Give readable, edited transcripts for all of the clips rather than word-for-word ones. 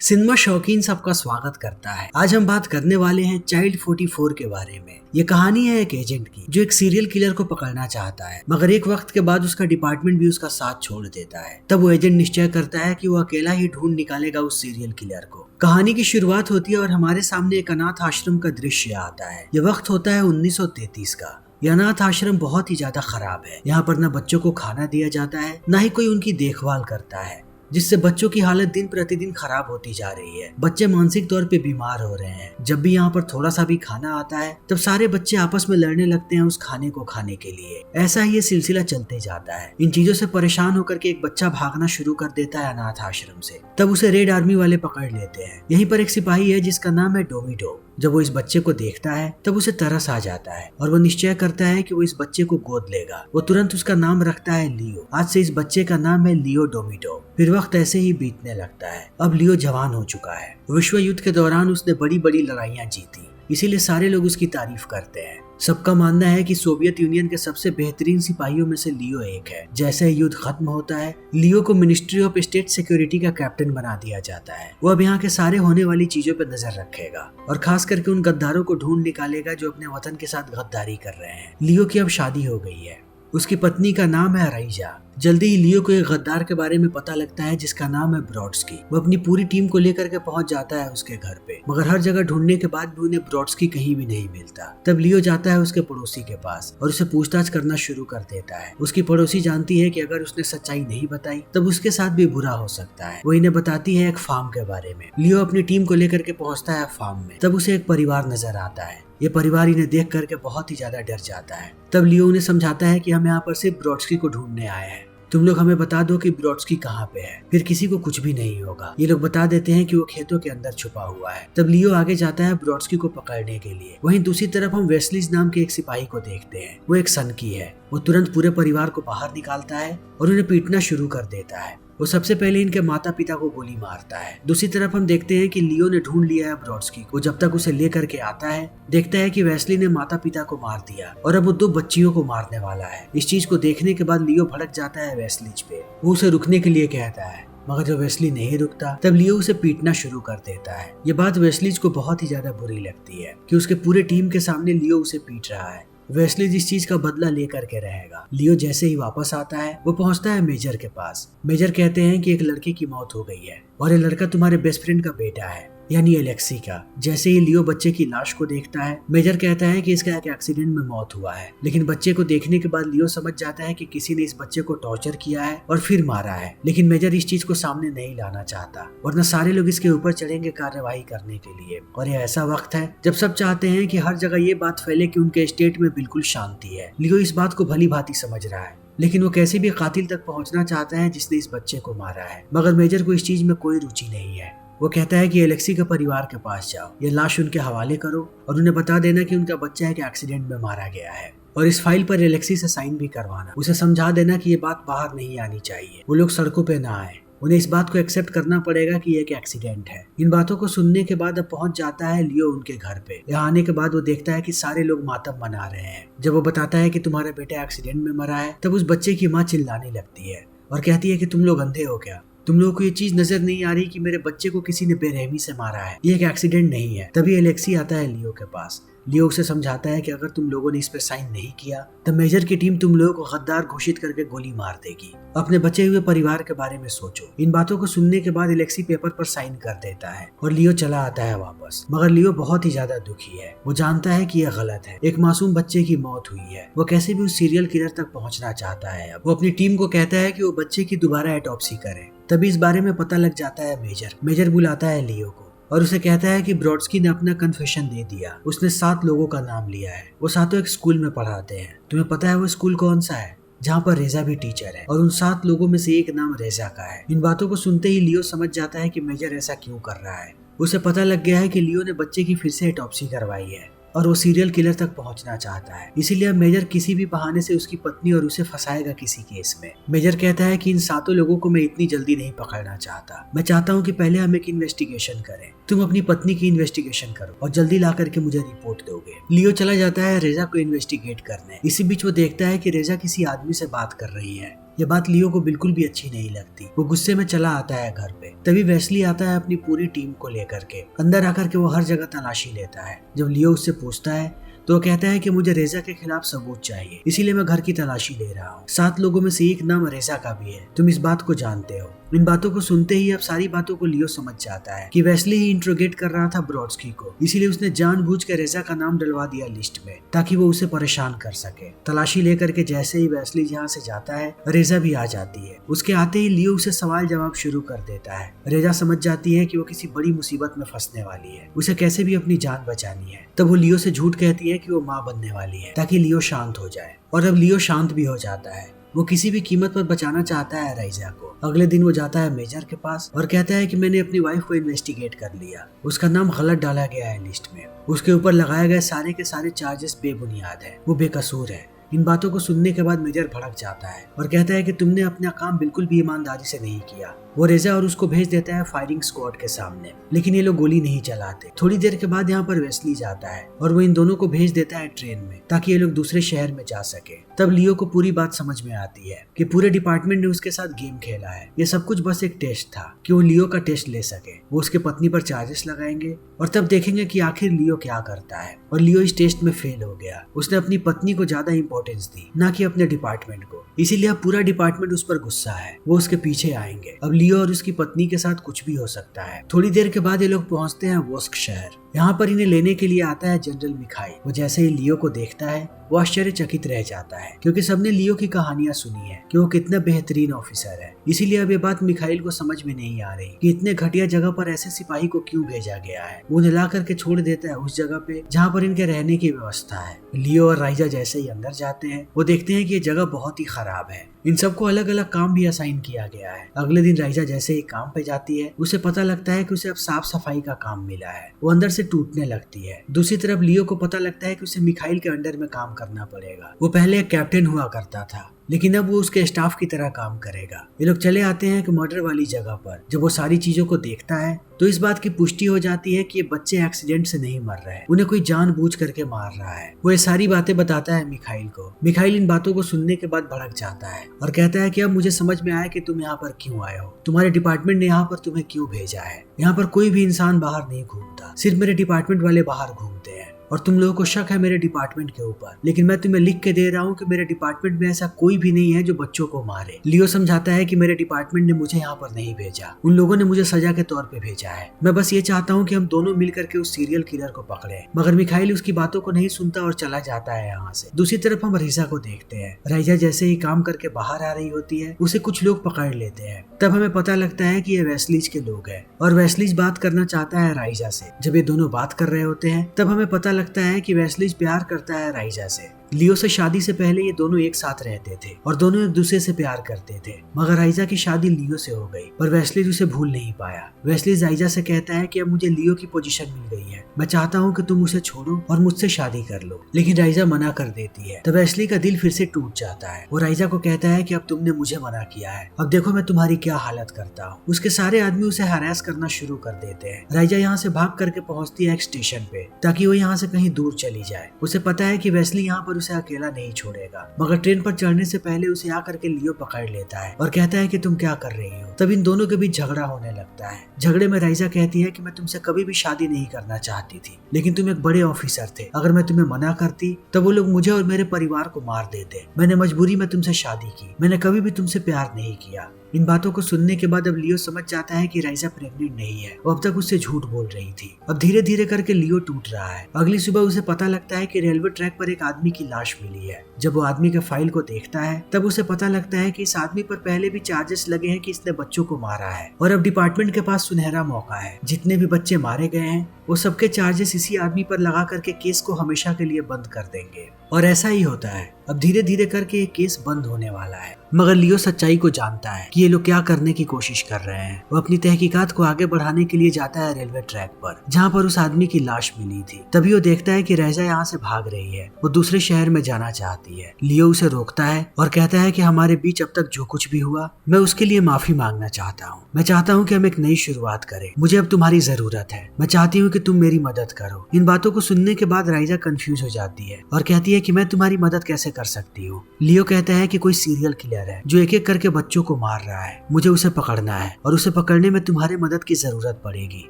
Cinema शौकीन सबका स्वागत करता है। आज हम बात करने वाले हैं चाइल्ड 44 के बारे में। ये कहानी है एक एजेंट की जो एक सीरियल किलर को पकड़ना चाहता है, मगर एक वक्त के बाद उसका डिपार्टमेंट भी उसका साथ छोड़ देता है। तब वो एजेंट निश्चय करता है कि वो अकेला ही ढूंढ निकालेगा उस सीरियल किलर को। कहानी की शुरुआत होती है और हमारे सामने एक अनाथ आश्रम का दृश्य आता है। ये वक्त होता है 1933 का। यह अनाथ आश्रम बहुत ही ज्यादा खराब है। यहाँ पर न बच्चों को खाना दिया जाता है, न ही कोई उनकी देखभाल करता है, जिससे बच्चों की हालत दिन प्रतिदिन खराब होती जा रही है। बच्चे मानसिक तौर पे बीमार हो रहे हैं। जब भी यहाँ पर थोड़ा सा भी खाना आता है तब सारे बच्चे आपस में लड़ने लगते हैं उस खाने को खाने के लिए। ऐसा ही ये सिलसिला चलते जाता है। इन चीजों से परेशान होकर के एक बच्चा भागना शुरू कर देता है अनाथ आश्रम से। तब उसे रेड आर्मी वाले पकड़ लेते हैं। यहीं पर एक सिपाही है जिसका नाम है डोमिडो। जब वो इस बच्चे को देखता है तब उसे तरस आ जाता है और वो निश्चय करता है कि वो इस बच्चे को गोद लेगा। वो तुरंत उसका नाम रखता है लियो। आज से इस बच्चे का नाम है लियो डोमिडो। फिर वक्त ऐसे ही बीतने लगता है। अब लियो जवान हो चुका है। विश्व युद्ध के दौरान उसने बड़ी बड़ी लड़ाइयाँ जीती, इसीलिए सारे लोग उसकी तारीफ करते हैं। सबका मानना है कि सोवियत यूनियन के सबसे बेहतरीन सिपाहियों में से लियो एक है। जैसे ही युद्ध खत्म होता है, लियो को मिनिस्ट्री ऑफ स्टेट सिक्योरिटी का कैप्टन बना दिया जाता है। वो अब यहाँ के सारे होने वाली चीजों पर नजर रखेगा और खास करके उन गद्दारों को ढूंढ निकालेगा जो अपने वतन के साथ गद्दारी कर रहे हैं। लियो की अब शादी हो गई है। उसकी पत्नी का नाम है राइजा। जल्दी ही लियो को एक गद्दार के बारे में पता लगता है जिसका नाम है ब्रॉडस्की। वो अपनी पूरी टीम को लेकर के पहुंच जाता है उसके घर पे, मगर हर जगह ढूंढने के बाद भी उन्हें ब्रॉडस्की कहीं भी नहीं मिलता। तब लियो जाता है उसके पड़ोसी के पास और उसे पूछताछ करना शुरू कर देता है। उसकी पड़ोसी जानती है कि अगर उसने सच्चाई नहीं बताई तब उसके साथ भी बुरा हो सकता है। वो इन्हें बताती है एक फार्म के बारे में। लियो अपनी टीम को लेकर के पहुंचता है फार्म में। तब उसे एक परिवार नजर आता है। ये परिवार इन्हें देख करके बहुत ही ज्यादा डर जाता है। तब लियो उन्हें समझाता है कि हम यहाँ पर सिर्फ ब्रॉडस्की को ढूंढने आए हैं। तुम लोग हमें बता दो कि ब्रॉडस्की कहाँ पे है, फिर किसी को कुछ भी नहीं होगा। ये लोग बता देते हैं कि वो खेतों के अंदर छुपा हुआ है। तब लियो आगे जाता है ब्रॉडस्की को पकड़ने के लिए। वहीं दूसरी तरफ हम वेस्लीज नाम के एक सिपाही को देखते हैं। वो एक सनकी है। वो तुरंत पूरे परिवार को बाहर निकालता है और उन्हें पीटना शुरू कर देता है। वो सबसे पहले इनके माता पिता को गोली मारता है। दूसरी तरफ हम देखते हैं कि लियो ने ढूंढ लिया है ब्रॉडस्की को। जब तक उसे लेकर के आता है, देखता है कि वेस्ली ने माता पिता को मार दिया और अब वो 2 बच्चियों को मारने वाला है। इस चीज को देखने के बाद लियो भड़क जाता है वेस्लीज पे। वो उसे रुकने के लिए कहता है, मगर जब वेस्ली नहीं रुकता तब लियो उसे पीटना शुरू कर देता है। ये बात वेस्लीज को बहुत ही ज्यादा बुरी लगती है कि उसके पूरे टीम के सामने लियो उसे पीट रहा है। वेस्ली इस चीज का बदला लेकर के रहेगा। लियो जैसे ही वापस आता है वो पहुंचता है मेजर के पास। मेजर कहते हैं कि एक लड़के की मौत हो गई है और ये लड़का तुम्हारे बेस्ट फ्रेंड का बेटा है, यानी एलेक्सी का। जैसे ही लियो बच्चे की लाश को देखता है, मेजर कहता है कि इसका एक एक्सीडेंट में मौत हुआ है। लेकिन बच्चे को देखने के बाद लियो समझ जाता है कि किसी ने इस बच्चे को टॉर्चर किया है और फिर मारा है। लेकिन मेजर इस चीज को सामने नहीं लाना चाहता, वरना सारे लोग इसके ऊपर चढ़ेंगे कार्रवाई करने के लिए। और ये ऐसा वक्त है जब सब चाहते हैं कि हर जगह ये बात फैले कि उनके स्टेट में बिल्कुल शांति है। लियो इस बात को भली भांति समझ रहा है, लेकिन वो कैसे भी कातिल तक पहुंचना चाहता है जिसने इस बच्चे को मारा है। मगर मेजर को इस चीज में कोई रुचि नहीं है। वो कहता है कि एलेक्सी के परिवार के पास जाओ, ये लाश उनके हवाले करो और उन्हें बता देना कि उनका बच्चा एक एक्सीडेंट में मारा गया है। और इस फाइल पर एलेक्सी से साइन भी करवाना। उसे समझा देना कि ये बात बाहर नहीं आनी चाहिए, वो लोग सड़कों पे ना आए। उन्हें इस बात को एक्सेप्ट करना पड़ेगा कि ये एक एक्सीडेंट है। इन बातों को सुनने के बाद अब पहुंच जाता है लियो उनके घर पे। यहाँ आने के बाद वो देखता है कि सारे लोग मातम मना रहे हैं। जब वो बताता है कि तुम्हारा बेटा एक्सीडेंट में मरा है, तब उस बच्चे की माँ चिल्लाने लगती है और कहती है कि तुम लोग अंधे हो क्या? तुम लोगों को ये चीज नजर नहीं आ रही कि मेरे बच्चे को किसी ने बेरहमी से मारा है, ये एक एक्सीडेंट नहीं है। तभी एलेक्सी आता है लियो के पास। लियो उसे समझाता है कि अगर तुम लोगों ने इस पे साइन नहीं किया तो मेजर की टीम तुम लोगों को गद्दार घोषित करके गोली मार देगी। अपने बचे हुए परिवार के बारे में सोचो। इन बातों को सुनने के बाद एलेक्सी पेपर पर साइन कर देता है और लियो चला आता है वापस। मगर लियो बहुत ही ज्यादा दुखी है। वो जानता है कि यह गलत है। एक मासूम बच्चे की मौत हुई है। वो कैसे भी उस सीरियल किलर तक पहुंचना चाहता है। अब वो अपनी टीम को कहता है कि वो बच्चे की दोबारा ऑटोप्सी करे। तभी इस बारे में पता लग जाता है मेजर बुलाता है लियो को और उसे कहता है कि ब्रॉडस्की ने अपना कन्फेशन दे दिया। उसने 7 लोगों का नाम लिया है। वो सातों एक स्कूल में पढ़ाते हैं। तुम्हें पता है वो स्कूल कौन सा है? जहाँ पर रेजा भी टीचर है और उन 7 लोगों में से एक नाम रेजा का है। इन बातों को सुनते ही लियो समझ जाता है कि मेजर ऐसा क्यों कर रहा है। उसे पता लग गया है कि लियो ने बच्चे की फिर से ऑटोप्सी करवाई है और वो सीरियल किलर तक पहुंचना चाहता है। इसीलिए मेजर किसी भी बहाने से उसकी पत्नी और उसे फंसाएगा किसी केस में। मेजर कहता है कि इन 7 लोगों को मैं इतनी जल्दी नहीं पकड़ना चाहता। मैं चाहता हूँ कि पहले हम एक इन्वेस्टिगेशन करें। तुम अपनी पत्नी की इन्वेस्टिगेशन करो और जल्दी ला करके मुझे रिपोर्ट दोगे। लियो चला जाता है रेजा को इन्वेस्टिगेट करने। इसी बीच वो देखता है कि रेजा किसी आदमी से बात कर रही है। ये बात लियो को बिल्कुल भी अच्छी नहीं लगती। वो गुस्से में चला आता है घर पे। तभी वेस्ली आता है अपनी पूरी टीम को लेकर के। अंदर आकर के वो हर जगह तलाशी लेता है। जब लियो उससे पूछता है तो वो कहता है कि मुझे रेजा के खिलाफ सबूत चाहिए, इसीलिए मैं घर की तलाशी ले रहा हूँ। 7 लोगों में से एक नाम रेजा का भी है, तुम इस बात को जानते हो। इन बातों को सुनते ही अब सारी बातों को लियो समझ जाता है कि वेस्ली ही इंट्रोगेट कर रहा था ब्रॉडस्की को, इसीलिए उसने जानबूझ के रेजा का नाम डलवा दिया लिस्ट में ताकि वो उसे परेशान कर सके। तलाशी लेकर के जैसे ही वेस्ली यहाँ से जाता है, रेजा भी आ जाती है। उसके आते ही लियो उसे सवाल जवाब शुरू कर देता है। रेजा समझ जाती है कि वो किसी बड़ी मुसीबत में फंसने वाली है, उसे कैसे भी अपनी जान बचानी है। तब वो लियो से झूठ कहती है कि वो माँ बनने वाली है ताकि लियो शांत हो जाए। और अब लियो शांत भी हो जाता है। वो किसी भी कीमत पर बचाना चाहता है राइजा को। अगले दिन वो जाता है मेजर के पास और कहता है कि मैंने अपनी वाइफ को इन्वेस्टिगेट कर लिया, उसका नाम गलत डाला गया है लिस्ट में, उसके ऊपर लगाए गए सारे के सारे चार्जेस बेबुनियाद है, वो बेकसूर है। इन बातों को सुनने के बाद मेजर भड़क जाता है और कहता है कि तुमने अपना काम बिल्कुल भी ईमानदारी से नहीं किया। वो रेजा और उसको भेज देता है फायरिंग स्क्वाड के सामने, लेकिन ये लोग गोली नहीं चलाते। थोड़ी देर के बाद यहाँ पर वेस्ली जाता है और वो इन दोनों को भेज देता है ट्रेन में ताकि ये लोग दूसरे शहर में जा सके। तब लियो को पूरी बात समझ में आती है कि पूरे डिपार्टमेंट ने उसके साथ गेम खेला है। ये सब कुछ बस एक टेस्ट था कि वो लियो का टेस्ट ले सके। वो उसके पत्नी पर चार्जेस लगाएंगे और तब देखेंगे कि आखिर लियो क्या करता है। और लियो इस टेस्ट में फेल हो गया। उसने अपनी पत्नी को ज्यादा इंपॉर्टेंस दी, ना कि अपने डिपार्टमेंट को, इसीलिए अब पूरा डिपार्टमेंट उस पर गुस्सा है। वो उसके पीछे आएंगे। अब लियो और उसकी पत्नी के साथ कुछ भी हो सकता है। थोड़ी देर के बाद ये लोग पहुंचते हैं वोस्क शहर। यहाँ पर इन्हें लेने के लिए आता है जनरल मिखाई। वो जैसे ही लियो को देखता है वो आश्चर्यचकित रह जाता है, क्योंकि सबने लियो की कहानियां सुनी है कि वो कितना बेहतरीन ऑफिसर है। इसीलिए अब ये बात मिखाइल को समझ में नहीं आ रही कि इतने घटिया जगह पर ऐसे सिपाही को क्यों भेजा गया है। वो उन्हें ला करके छोड़ देता है उस जगह पे जहाँ पर इनके रहने की व्यवस्था है। लियो और राइजा जैसे ही अंदर जाते हैं वो देखते हैं कि ये जगह बहुत ही खराब है। इन सबको अलग अलग काम भी असाइन किया गया है। अगले दिन राइजा जैसे ही काम पे जाती है उसे पता लगता है कि उसे अब साफ सफाई का काम मिला है। वो अंदर से टूटने लगती है। दूसरी तरफ लियो को पता लगता है कि उसे मिखाइल के अंडर में काम करना पड़ेगा। वो पहले एक कैप्टन हुआ करता था, लेकिन अब वो उसके स्टाफ की तरह काम करेगा। ये लोग चले आते हैं कि मर्डर वाली जगह पर। जब वो सारी चीजों को देखता है तो इस बात की पुष्टि हो जाती है कि ये बच्चे एक्सीडेंट से नहीं मर रहे हैं, उन्हें कोई जानबूझ करके मार रहा है। वो ये सारी बातें बताता है मिखाइल को। मिखाइल इन बातों को सुनने के बाद भड़क जाता है और कहता है कि अब मुझे समझ में आया कि तुम यहाँ पर क्यों आए हो। तुम्हारे डिपार्टमेंट ने यहाँ पर तुम्हें क्यों भेजा है। यहाँ पर कोई भी इंसान बाहर नहीं घूमता, सिर्फ मेरे डिपार्टमेंट वाले बाहर घूमते हैं। और तुम लोगों को शक है मेरे डिपार्टमेंट के ऊपर, लेकिन मैं तुम्हें लिख के दे रहा हूँ कि मेरे डिपार्टमेंट में ऐसा कोई भी नहीं है जो बच्चों को मारे। लियो समझाता है कि मेरे डिपार्टमेंट ने मुझे यहाँ पर नहीं भेजा, उन लोगों ने मुझे सजा के तौर पे भेजा है। मैं बस ये चाहता हूँ कि हम दोनों मिलकर के उस सीरियल किलर को पकड़े। मगर मिखाइल उसकी बातों को नहीं सुनता और चला जाता है यहाँ से। दूसरी तरफ हम राइजा को देखते हैं। राइजा जैसे ही काम करके बाहर आ रही होती है उसे कुछ लोग पकड़ लेते हैं। तब हमें पता लगता है कि ये वेस्लीज के लोग हैं और वेस्लीज बात करना चाहता है राइजा से। जब ये दोनों बात कर रहे होते हैं तब हमें पता लगता है कि वेस्लीज प्यार करता है राइजा से। लियो से शादी से पहले ये दोनों एक साथ रहते थे और दोनों एक दूसरे से प्यार करते थे। मगर राइजा की शादी लियो से हो गई, पर वेस्लीज उसे भूल नहीं पाया। वेस्लीज राइजा से कहता है कि अब मुझे लियो की पोजीशन मिल गई है, मैं चाहता हूँ कि तुम उसे छोड़ो और मुझसे शादी कर लो। लेकिन राइजा मना कर देती है। तब वेस्ली का दिल फिर से टूट जाता है। वो राइजा को कहता है कि अब तुमने मुझे मना किया है, अब देखो मैं तुम्हारी क्या हालत करता हूँ। उसके सारे आदमी उसे हरास करना शुरू कर देते हैं। राइजा यहाँ से भाग करके पहुँचती है एक स्टेशन पे ताकि वो यहाँ से कहीं दूर चली जाए। उसे पता है कि वेस्ली यहाँ पर उसे अकेला नहीं छोड़ेगा। मगर ट्रेन पर चढ़ने से पहले उसे आकर के लियो पकड़ लेता है और कहता है कि तुम क्या कर रही हो। तब इन दोनों के बीच झगड़ा होने लगता है। झगड़े में राइजा कहती है कि मैं तुमसे कभी भी शादी नहीं करना चाहती थी, लेकिन तुम एक बड़े ऑफिसर थे, अगर मैं तुम्हें मना करती तब वो लोग मुझे और मेरे परिवार को मार देते। मैंने मजबूरी में तुमसे शादी की, मैंने कभी भी तुमसे प्यार नहीं किया। इन बातों को सुनने के बाद अब लियो समझ जाता है कि राइजा प्रेग्नेंट नहीं है, वो अब तक उससे झूठ बोल रही थी। अब धीरे धीरे करके लियो टूट रहा है। अगली सुबह उसे पता लगता है कि रेलवे ट्रैक पर एक आदमी की लाश मिली है। जब वो आदमी के फाइल को देखता है तब उसे पता लगता है कि इस आदमी पर पहले भी चार्जेस लगे हैं कि इसने बच्चों को मारा है और अब डिपार्टमेंट के पास सुनहरा मौका है। जितने भी बच्चे मारे गए हैं वो सबके चार्जेस इसी आदमी पर लगा करके केस को हमेशा के लिए बंद कर देंगे। और ऐसा ही होता है। अब धीरे धीरे करके ये केस बंद होने वाला है। मगर लियो सच्चाई को जानता है कि ये लोग क्या करने की कोशिश कर रहे हैं। वो अपनी तहकीकात को आगे बढ़ाने के लिए जाता है रेलवे ट्रैक पर जहाँ पर उस आदमी की लाश मिली थी। तभी वो देखता है कि राइजा यहाँ से भाग रही है, वो दूसरे शहर में जाना चाहती है। लियो उसे रोकता है और कहता है कि हमारे बीच अब तक जो कुछ भी हुआ मैं उसके लिए माफी मांगना चाहता हूँ। मैं चाहता हूँ कि हम एक नई शुरुआत करें। मुझे अब तुम्हारी जरूरत है। मैं चाहती हूँ कि कि तुम मेरी मदद करो। इन बातों को सुनने के बाद राइजा कंफ्यूज हो जाती है और कहती है कि मैं तुम्हारी मदद कैसे कर सकती हूँ। लियो कहता है कि कोई सीरियल किलर है जो एक एक करके बच्चों को मार रहा है, मुझे उसे पकड़ना है और उसे पकड़ने में तुम्हारे मदद की जरूरत पड़ेगी।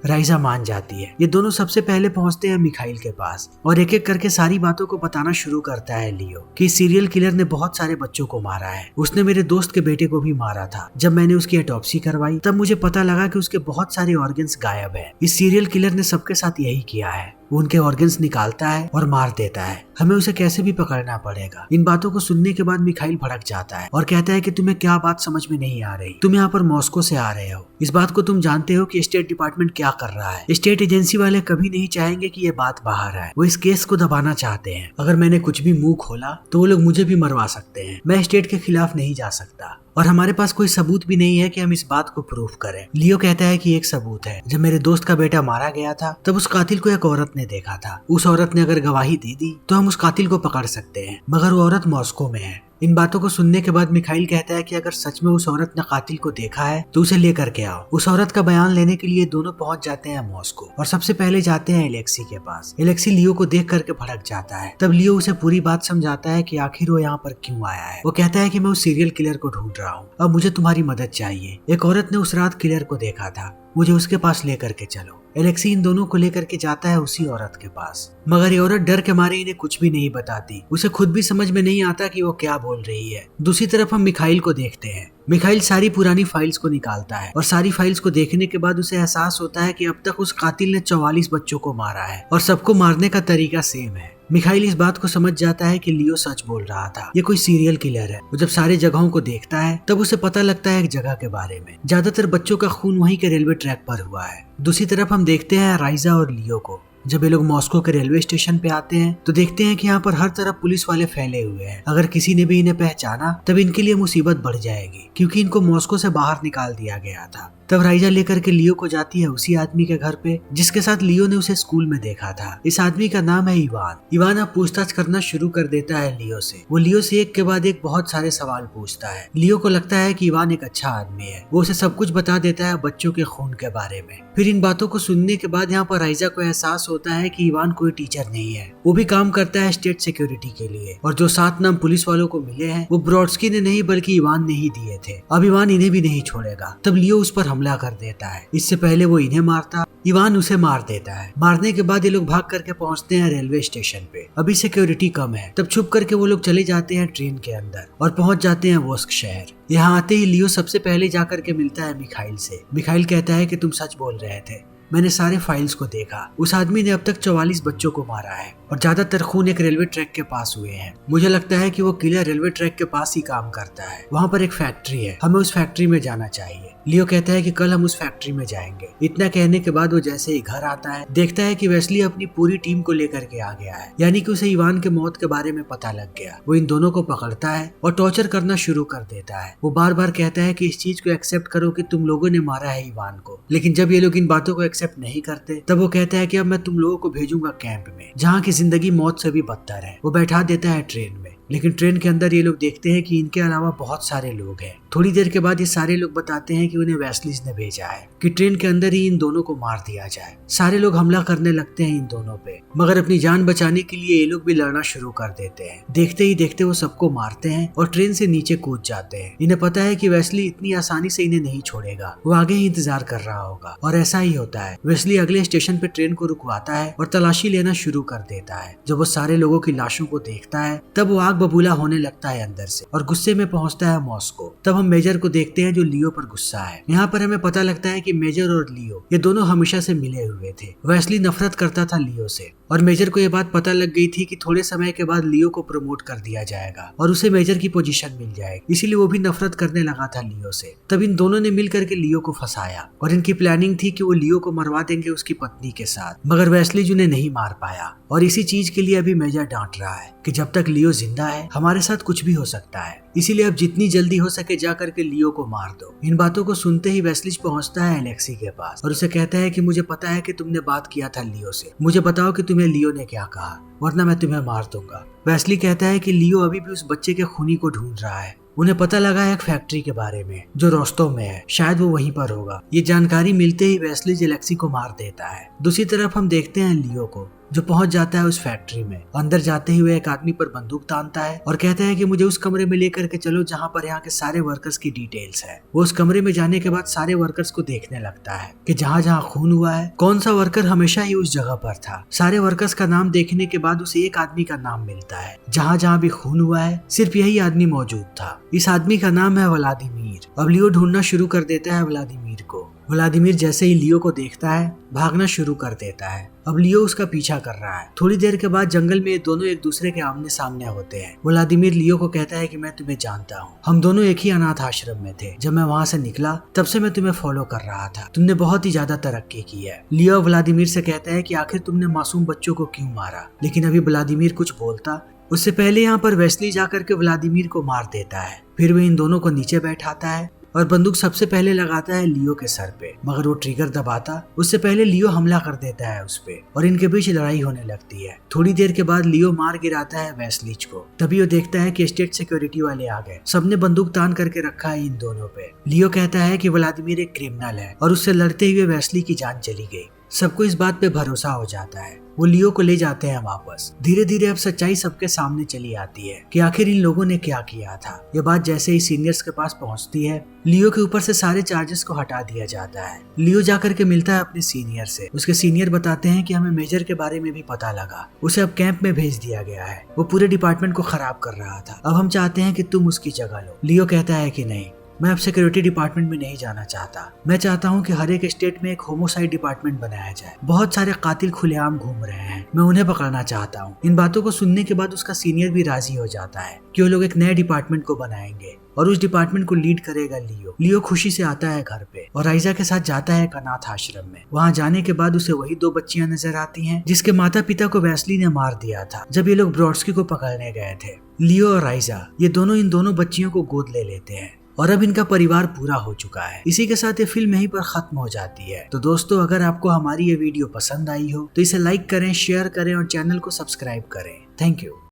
राइजा मान जाती है। ये दोनों सबसे पहले पहुंचते हैं मिखाइल के पास और एक एक करके सारी बातों को बताना शुरू करता है लियो कि सीरियल किलर ने बहुत सारे बच्चों को मारा है। उसने मेरे दोस्त के बेटे को भी मारा था। जब मैंने उसकी ऑटोप्सी करवाई तब मुझे पता लगा कि उसके बहुत सारे ऑर्गन्स गायब है। इस सीरियल किलर ने सबके साथ यही किया है, वो उनके ऑर्गन्स निकालता है और मार देता है। हमें उसे कैसे भी पकड़ना पड़ेगा। इन बातों को सुनने के बाद मिखाइल भड़क जाता है और कहता है कि तुम्हें क्या बात समझ में नहीं आ रही, तुम यहाँ पर मॉस्को से आ रहे हो। इस बात को तुम जानते हो कि स्टेट डिपार्टमेंट क्या कर रहा है। स्टेट एजेंसी वाले कभी नहीं चाहेंगे कि ये बात बाहर आए। वो इस केस को दबाना चाहते हैं। अगर मैंने कुछ भी मुंह खोला तो वो लोग मुझे भी मरवा सकते हैं। मैं स्टेट के खिलाफ नहीं जा सकता और हमारे पास कोई सबूत भी नहीं है कि हम इस बात को प्रूफ करें। लियो कहता है कि एक सबूत है। जब मेरे दोस्त का बेटा मारा गया था तब उस कातिल को एक औरत ने देखा था। उस औरत ने अगर गवाही दे दी तो हम उस कातिल को पकड़ सकते हैं, मगर वो औरत मॉस्को में है। इन बातों को सुनने के बाद मिखाइल कहता है कि अगर सच में उस औरत ने कातिल को देखा है तो उसे लेकर के आओ। उस औरत का बयान लेने के लिए दोनों पहुंच जाते हैं मॉस्को और सबसे पहले जाते हैं एलेक्सी के पास। एलेक्सी लियो को देख करके भड़क जाता है। तब लियो उसे पूरी बात समझाता है कि आखिर वो यहाँ पर क्यों आया है। वो कहता है कि मैं उस सीरियल किलर को ढूंढ रहा हूँ, अब मुझे तुम्हारी मदद चाहिए। एक औरत ने उस रात किलर को देखा था, मुझे उसके पास लेकर के चलो। एलेक्सी इन दोनों को लेकर के जाता है उसी औरत के पास, मगर ये औरत डर के मारे इन्हें कुछ भी नहीं बताती। उसे खुद भी समझ में नहीं आता कि वो क्या बोल रही है। दूसरी तरफ हम मिखाइल को देखते हैं। मिखाइल सारी पुरानी फाइल्स को निकालता है और सारी फाइल्स को देखने के बाद उसे एहसास होता है कि अब तक उस कातिल ने 44 बच्चों को मारा है और सबको मारने का तरीका सेम है। मिखाइल इस बात को समझ जाता है कि लियो सच बोल रहा था, ये कोई सीरियल किलर है। वो जब सारी जगहों को देखता है तब उसे पता लगता है एक जगह के बारे में। ज्यादातर बच्चों का खून वहीं के रेलवे ट्रैक पर हुआ है। दूसरी तरफ हम देखते हैं राइजा और लियो को। जब ये लोग मॉस्को के रेलवे स्टेशन पे आते हैं तो देखते हैं कि यहाँ पर हर तरफ पुलिस वाले फैले हुए हैं। अगर किसी ने भी इन्हें पहचाना तब इनके लिए मुसीबत बढ़ जाएगी, क्योंकि इनको मॉस्को से बाहर निकाल दिया गया था। तब राइजा लेकर के लियो को जाती है उसी आदमी के घर पे जिसके साथ लियो ने उसे स्कूल में देखा था। इस आदमी का नाम है इवान। इवान अब पूछताछ करना शुरू कर देता है लियो से। वो लियो से एक के बाद एक बहुत सारे सवाल पूछता है। लियो को लगता है कि इवान एक अच्छा आदमी है। वो उसे सब कुछ बता देता है बच्चों के खून के बारे में। फिर इन बातों को सुनने के बाद यहाँ पर राइजा को एहसास होता है कि इवान कोई टीचर नहीं है, वो भी काम करता है स्टेट सिक्योरिटी के लिए। और जो 7 नाम पुलिस वालों को मिले हैं वो ब्रॉडस्की ने नहीं बल्कि इवान ने ही दिए थे। अब इवान इन्हें भी नहीं छोड़ेगा। तब लियो उस पर हमला कर देता है। इससे पहले वो इन्हें मारता, इवान उसे मार देता है। मारने के बाद ये लोग भाग करके पहुंचते हैं रेलवे स्टेशन पे। अभी सिक्योरिटी कम है। तब छुप करके वो लोग चले जाते हैं ट्रेन के अंदर और पहुंच जाते हैं वोस्क शहर। यहाँ आते ही लियो सबसे पहले जाकर के मिलता है मिखाइल से। मिखाइल कहता है कि तुम सच बोल रहे थे, मैंने सारे फाइल्स को देखा। उस आदमी ने अब तक 44 बच्चों को मारा है और ज्यादातर खून एक रेलवे ट्रैक के पास हुए हैं। मुझे लगता है कि वो किलर रेलवे ट्रैक के पास ही काम करता है। वहाँ पर एक फैक्ट्री है, हमें उस फैक्ट्री में जाना चाहिए। लियो कहता है कि कल हम उस फैक्ट्री में जाएंगे। इतना कहने के बाद वो जैसे ही घर आता है देखता है कि वेस्ली अपनी पूरी टीम को लेकर के आ गया है, यानी कि उसे इवान के मौत के बारे में पता लग गया। वो इन दोनों को पकड़ता है और टॉर्चर करना शुरू कर देता है। वो बार बार कहता है कि इस चीज को एक्सेप्ट करो कि तुम लोगों ने मारा है इवान को। लेकिन जब ये लोग इन बातों को एक्सेप्ट नहीं करते तब वो कहता है कि अब मैं तुम लोगों को भेजूंगा कैंप में, जहाँ की जिंदगी मौत से भी बदतर है। वो बैठा देता है ट्रेन में। लेकिन ट्रेन के अंदर ये लोग देखते हैं कि इनके अलावा बहुत सारे लोग हैं। थोड़ी देर के बाद ये सारे लोग बताते हैं कि उन्हें वेस्लीज ने भेजा है कि ट्रेन के अंदर ही इन दोनों को मार दिया जाए। सारे लोग हमला करने लगते हैं इन दोनों पे, मगर अपनी जान बचाने के लिए ये लोग भी लड़ना शुरू कर देते हैं। देखते ही देखते वो सबको मारते हैं और ट्रेन से नीचे कूद जाते हैं। इन्हें पता है कि वेस्ली इतनी आसानी से इन्हें नहीं छोड़ेगा, वो आगे ही इंतजार कर रहा होगा। और ऐसा ही होता है। वेस्ली अगले स्टेशन पे ट्रेन को रुकवाता है और तलाशी लेना शुरू कर देता है। जब वो सारे लोगों की लाशों को देखता है तब वो आग बबूला होने लगता है अंदर से और गुस्से में पहुंचता है मॉस्को। तब हम मेजर को देखते हैं जो लियो पर गुस्सा है। यहाँ पर हमें पता लगता है कि मेजर और लियो ये दोनों हमेशा से मिले हुए थे। वेस्ली नफरत करता था लियो से और मेजर को ये बात पता लग गई थी कि थोड़े समय के बाद लियो को प्रमोट कर दिया जाएगा और उसे मेजर की पोजीशन मिल जाएगी, इसीलिए वो भी नफरत करने लगा था लियो से। तब इन दोनों ने मिल करके लियो को फंसाया और इनकी प्लानिंग थी कि वो लियो को मरवा देंगे उसकी पत्नी के साथ, मगर वेस्ली उन्हें नहीं मार पाया। और इसी चीज के लिए अभी मेजर डांट रहा है कि जब तक लियो जिंदा है हमारे साथ कुछ भी हो सकता है, इसीलिए अब जितनी जल्दी हो सके जा करके लियो को मार दो। इन बातों को सुनते ही वेस्लिज पहुंचता है एलेक्सी के पास और उसे कहता है कि मुझे पता है कि तुमने बात किया था लियो से, मुझे बताओ कि तुम्हें लियो ने क्या कहा, वरना मैं तुम्हें मार दूंगा। वेस्ली कहता है कि लियो अभी भी उस बच्चे के खूनी को ढूंढ रहा है उन्हें पता लगा है एक फैक्ट्री के बारे में जो रोस्टोव में है, शायद वो वहीं पर होगा। ये जानकारी मिलते ही वेस्ली जेलेक्सी को मार देता है। दूसरी तरफ हम देखते हैं लियो को जो पहुंच जाता है उस फैक्ट्री में। अंदर जाते ही वह एक आदमी पर बंदूक तानता है और कहता है कि मुझे उस कमरे में लेकर के चलो जहां पर यहाँ के सारे वर्कर्स की डिटेल्स है। वो उस कमरे में जाने के बाद सारे वर्कर्स को देखने लगता है कि जहाँ जहाँ खून हुआ है कौन सा वर्कर हमेशा ही उस जगह पर था। सारे वर्कर्स का नाम देखने के बाद उसे एक आदमी का नाम मिलता है। जहाँ जहाँ भी खून हुआ है सिर्फ यही आदमी मौजूद था। इस आदमी का नाम है व्लादिमीर। अब लियो ढूंढना शुरू कर देता है व्लादिमीर को। व्लादिमीर जैसे ही लियो को देखता है भागना शुरू कर देता है। अब लियो उसका पीछा कर रहा है। थोड़ी देर के बाद जंगल में दोनों एक दूसरे के आमने सामने होते हैं। व्लादिमीर लियो को कहता है कि मैं तुम्हें जानता हूँ, हम दोनों एक ही अनाथ आश्रम में थे। जब मैं वहाँ से निकला तब से मैं तुम्हें फॉलो कर रहा था। तुमने बहुत ही ज्यादा तरक्की की है। लियो व्लादिमीर से कहता है कि आखिर तुमने मासूम बच्चों को क्यों मारा, लेकिन अभी व्लादिमीर कुछ बोलता उससे पहले यहाँ पर वेस्ली जाकर के व्लादिमीर को मार देता है। फिर वो इन दोनों को नीचे बैठाता है और बंदूक सबसे पहले लगाता है लियो के सर पे, मगर वो ट्रिगर दबाता उससे पहले लियो हमला कर देता है उस पे और इनके बीच लड़ाई होने लगती है। थोड़ी देर के बाद लियो मार गिराता है वेस्लीज को। तभी वो देखता है कि स्टेट सिक्योरिटी वाले आ गए। सबने बंदूक तान करके रखा है इन दोनों पे। लियो कहता है कि व्लादिमीर एक क्रिमिनल है और उससे लड़ते हुए वेस्ली की जान चली गई। सबको इस बात पे भरोसा हो जाता है। वो लियो को ले जाते हैं वापस। धीरे धीरे अब सच्चाई सबके सामने चली आती है कि आखिर इन लोगों ने क्या किया था। ये बात जैसे ही सीनियर्स के पास पहुंचती है लियो के ऊपर से सारे चार्जेस को हटा दिया जाता है। लियो जाकर के मिलता है अपने सीनियर से। उसके सीनियर बताते हैं कि हमें मेजर के बारे में भी पता लगा, उसे अब कैंप में भेज दिया गया है। वो पूरे डिपार्टमेंट को खराब कर रहा था। अब हम चाहते हैं कि तुम उसकी जगह लो। लियो कहता है कि नहीं, मैं अब सिक्योरिटी डिपार्टमेंट में नहीं जाना चाहता। मैं चाहता हूँ कि हर एक स्टेट में एक होमोसाइड डिपार्टमेंट बनाया जाए। बहुत सारे कातिल खुलेआम घूम रहे हैं, मैं उन्हें पकड़ना चाहता हूँ। इन बातों को सुनने के बाद उसका सीनियर भी राजी हो जाता है कि वो लोग एक नए डिपार्टमेंट को बनाएंगे और उस डिपार्टमेंट को लीड करेगा लियो। लियो खुशी से आता है घर पे और राइजा के साथ जाता है एक अनाथ आश्रम में। वहाँ जाने के बाद उसे वही 2 बच्चियां नजर आती हैं जिसके माता पिता को वेस्ली ने मार दिया था जब ये लोग ब्रॉडस्की को पकड़ने गए थे। लियो और राइजा ये दोनों इन दोनों बच्चियों को गोद ले लेते हैं और अब इनका परिवार पूरा हो चुका है। इसी के साथ ये फिल्म यहीं पर खत्म हो जाती है। तो दोस्तों, अगर आपको हमारी ये वीडियो पसंद आई हो तो इसे लाइक करें, शेयर करें और चैनल को सब्सक्राइब करें। Thank you.